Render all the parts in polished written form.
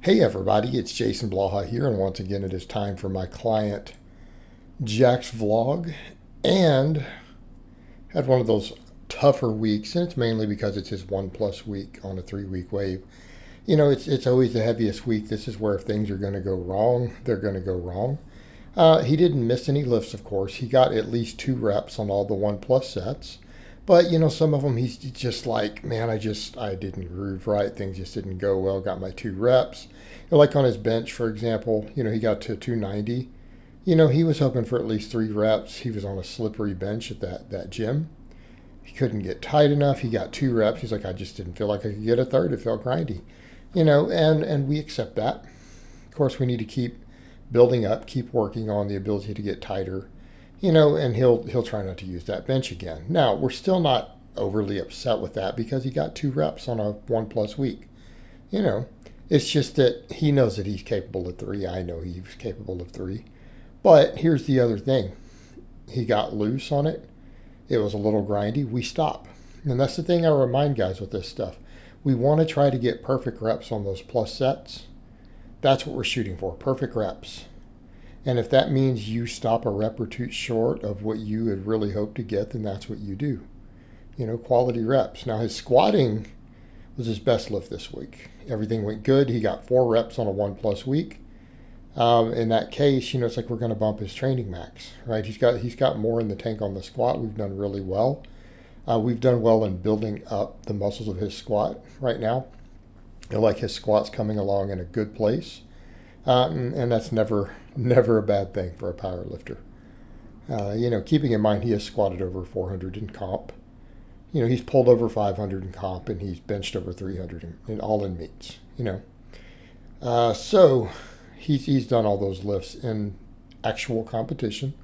Hey everybody, it's Jason Blaha here, and once again it is time for my client Jack's vlog. And had one of those tougher weeks, and it's mainly because it's his 1+ week on a 3-week wave. It's always the heaviest week. This is where if things are going to go wrong, they're going to go wrong. He didn't miss any lifts, of course. He got at least 2 reps on all the 1+ sets. But, some of them he's just like, man, I didn't groove right. Things just didn't go well. Got my 2 reps. Like on his bench, for example, he got to 290. He was hoping for at least 3 reps. He was on a slippery bench at that gym. He couldn't get tight enough. He got 2 reps. He's like, I just didn't feel like I could get a third. It felt grindy. And we accept that. Of course, we need to keep building up, keep working on the ability to get tighter. And he'll try not to use that bench again. Now, we're still not overly upset with that because he got 2 reps on a 1+ week. It's just that he knows that he's capable of 3. I know he was capable of 3. But here's the other thing. He got loose on it. It was a little grindy. We stop. And that's the thing I remind guys with this stuff. We want to try to get perfect reps on those plus sets. That's what we're shooting for, perfect reps. And if that means you stop a rep or 2 short of what you had really hoped to get, then that's what you do. Quality reps. Now, his squatting was his best lift this week. Everything went good. He got 4 reps on a 1+ week. In that case, it's like we're going to bump his training max, right? He's got more in the tank on the squat. We've done really well. We've done well in building up the muscles of his squat right now. Like his squat's coming along in a good place. And that's never a bad thing for a power lifter. Keeping in mind he has squatted over 400 in comp. He's pulled over 500 in comp, and he's benched over 300 in all in meets. So he's done all those lifts in actual competition.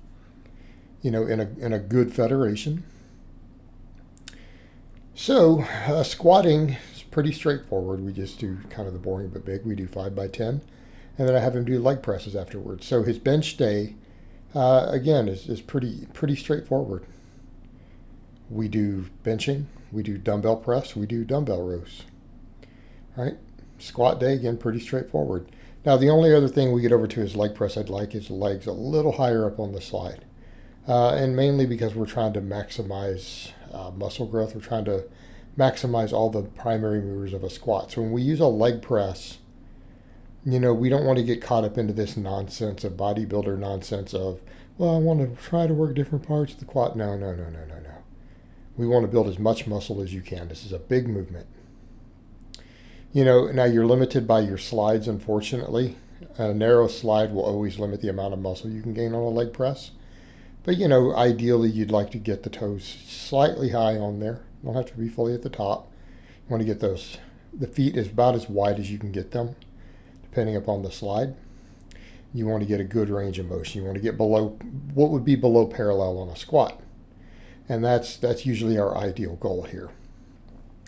In a good federation. So squatting is pretty straightforward. We just do kind of the boring but big. We do 5x10. And then I have him do leg presses afterwards. So his bench day, again, is pretty straightforward. We do benching, we do dumbbell press, we do dumbbell rows. Right? Squat day, again, pretty straightforward. Now, the only other thing we get over to is leg press. I'd like his legs a little higher up on the slide. And mainly because we're trying to maximize muscle growth. We're trying to maximize all the primary movers of a squat. So when we use a leg press, we don't want to get caught up into this nonsense of bodybuilder nonsense of, well, I want to try to work different parts of the quad. No. We want to build as much muscle as you can. This is a big movement. Now you're limited by your slides, unfortunately. A narrow slide will always limit the amount of muscle you can gain on a leg press. But, ideally you'd like to get the toes slightly high on there. Don't have to be fully at the top. You want to get the feet is about as wide as you can get them, depending upon the slide. You want to get a good range of motion. You want to get below what would be below parallel on a squat. And that's usually our ideal goal here.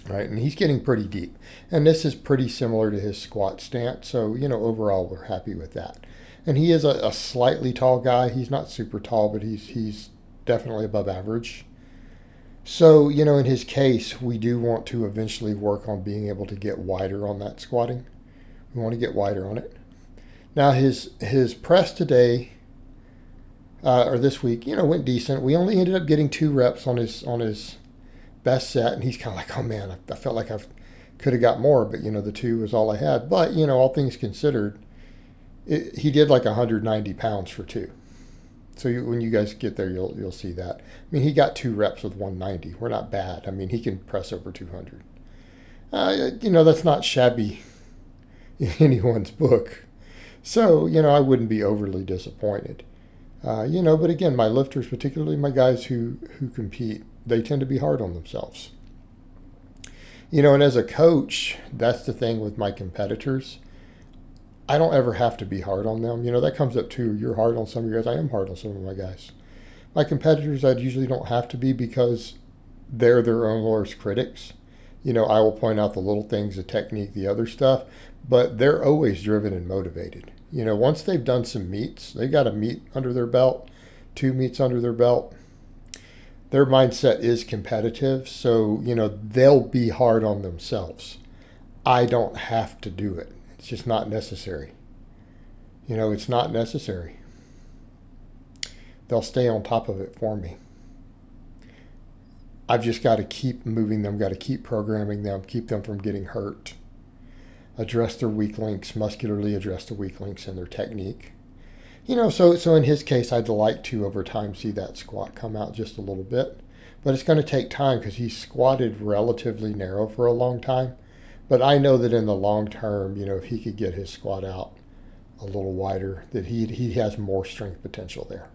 Right? And he's getting pretty deep. And this is pretty similar to his squat stance. So, overall we're happy with that. And he is a slightly tall guy. He's not super tall, but he's definitely above average. So, in his case, we do want to eventually work on being able to get wider on that squatting. We want to get wider on it. Now his press today, or this week, went decent. We only ended up getting 2 reps on his best set, and he's kind of like, oh man, I felt like I could have got more, but the 2 was all I had. But all things considered, he did like 190 pounds for 2. So when you guys get there, you'll see that. He got 2 reps with 190. We're not bad. He can press over 200. That's not shabby in anyone's book. So, I wouldn't be overly disappointed. But again, my lifters, particularly my guys who compete, they tend to be hard on themselves. And as a coach, that's the thing with my competitors. I don't ever have to be hard on them. That comes up too. You're hard on some of your guys. I am hard on some of my guys. My competitors, I usually don't have to be because they're their own worst critics. I will point out the little things, the technique, the other stuff, but they're always driven and motivated. Once they've done some meets, they've got a meet under their belt, 2 meets under their belt. Their mindset is competitive, so, they'll be hard on themselves. I don't have to do it. It's just not necessary. It's not necessary. They'll stay on top of it for me. I've just got to keep moving them, got to keep programming them, keep them from getting hurt. Address their weak links, muscularly address the weak links in their technique. So in his case, I'd like to, over time, see that squat come out just a little bit. But it's going to take time because he's squatted relatively narrow for a long time. But I know that in the long term, if he could get his squat out a little wider, that he has more strength potential there.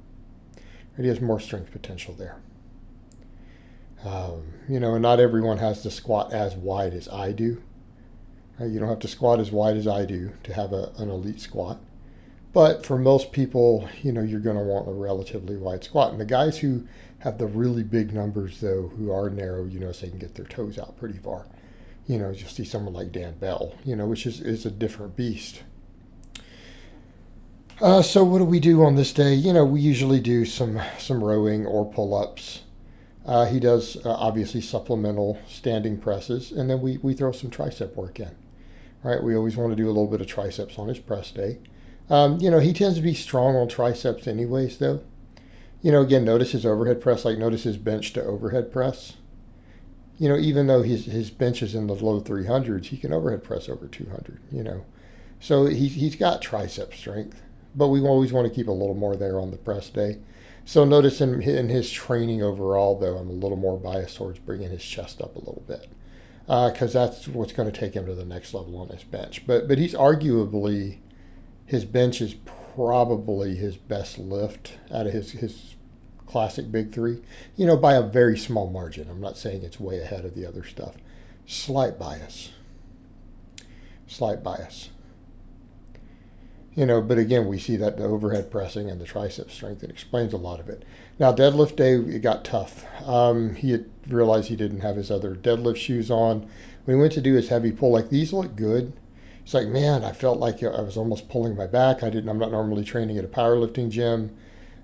He has more strength potential there. And not everyone has to squat as wide as I do. Right? You don't have to squat as wide as I do to have an elite squat. But for most people, you're going to want a relatively wide squat. And the guys who have the really big numbers, though, who are narrow, so they can get their toes out pretty far. You'll see someone like Dan Bell, which is a different beast. So what do we do on this day? We usually do some rowing or pull-ups. He does obviously supplemental standing presses, and then we throw some tricep work in. Right? We always want to do a little bit of triceps on his press day. He tends to be strong on triceps anyways, though. Again, notice his overhead press, notice his bench to overhead press. Even though his bench is in the low 300s, he can overhead press over 200, So he's got tricep strength, but we always want to keep a little more there on the press day. So notice in his training overall, though, I'm a little more biased towards bringing his chest up a little bit because that's what's going to take him to the next level on his bench. But he's arguably, his bench is probably his best lift out of his classic big three, by a very small margin. I'm not saying it's way ahead of the other stuff. Slight bias. But again, we see that the overhead pressing and the tricep strength, it explains a lot of it. Now, deadlift day, it got tough. He had realized he didn't have his other deadlift shoes on. When he went to do his heavy pull, these look good. It's man, I felt like I was almost pulling my back. I'm not normally training at a powerlifting gym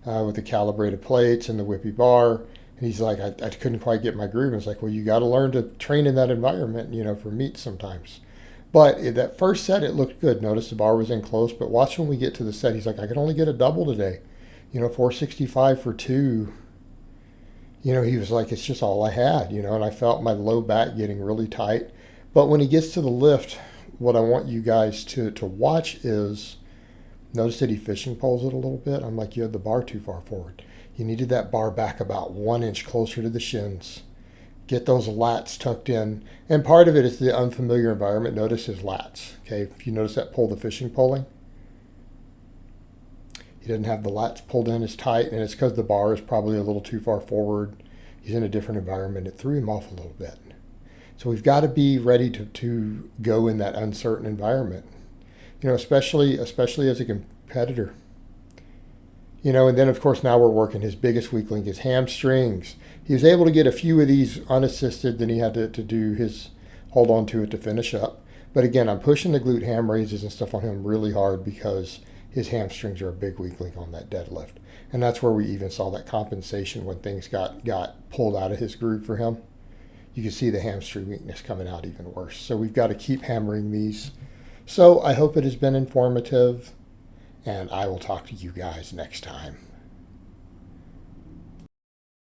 with the calibrated plates and the whippy bar. And he's like, I couldn't quite get my groove. And it's well, you got to learn to train in that environment, for meets sometimes. But that first set, it looked good. Notice the bar was in close. But watch when we get to the set. He's I could only get a double today. 465 for 2. He was it's just all I had, and I felt my low back getting really tight. But when he gets to the lift, what I want you guys to watch is, notice that he fishing poles it a little bit. I'm you had the bar too far forward. You needed that bar back about 1 inch closer to the shins. Get those lats tucked in. And part of it is the unfamiliar environment. Notice his lats. Okay, if you notice that pull, the fishing poling, he didn't have the lats pulled in as tight, and it's because the bar is probably a little too far forward. He's in a different environment. It threw him off a little bit. So we've got to be ready to go in that uncertain environment, especially as a competitor. And then, of course, now we're working his biggest weak link, his hamstrings. He was able to get a few of these unassisted, then he had to do his hold on to it to finish up. But again, I'm pushing the glute ham raises and stuff on him really hard because his hamstrings are a big weak link on that deadlift. And that's where we even saw that compensation when things got pulled out of his groove for him. You can see the hamstring weakness coming out even worse. So we've got to keep hammering these. So I hope it has been informative, and I will talk to you guys next time.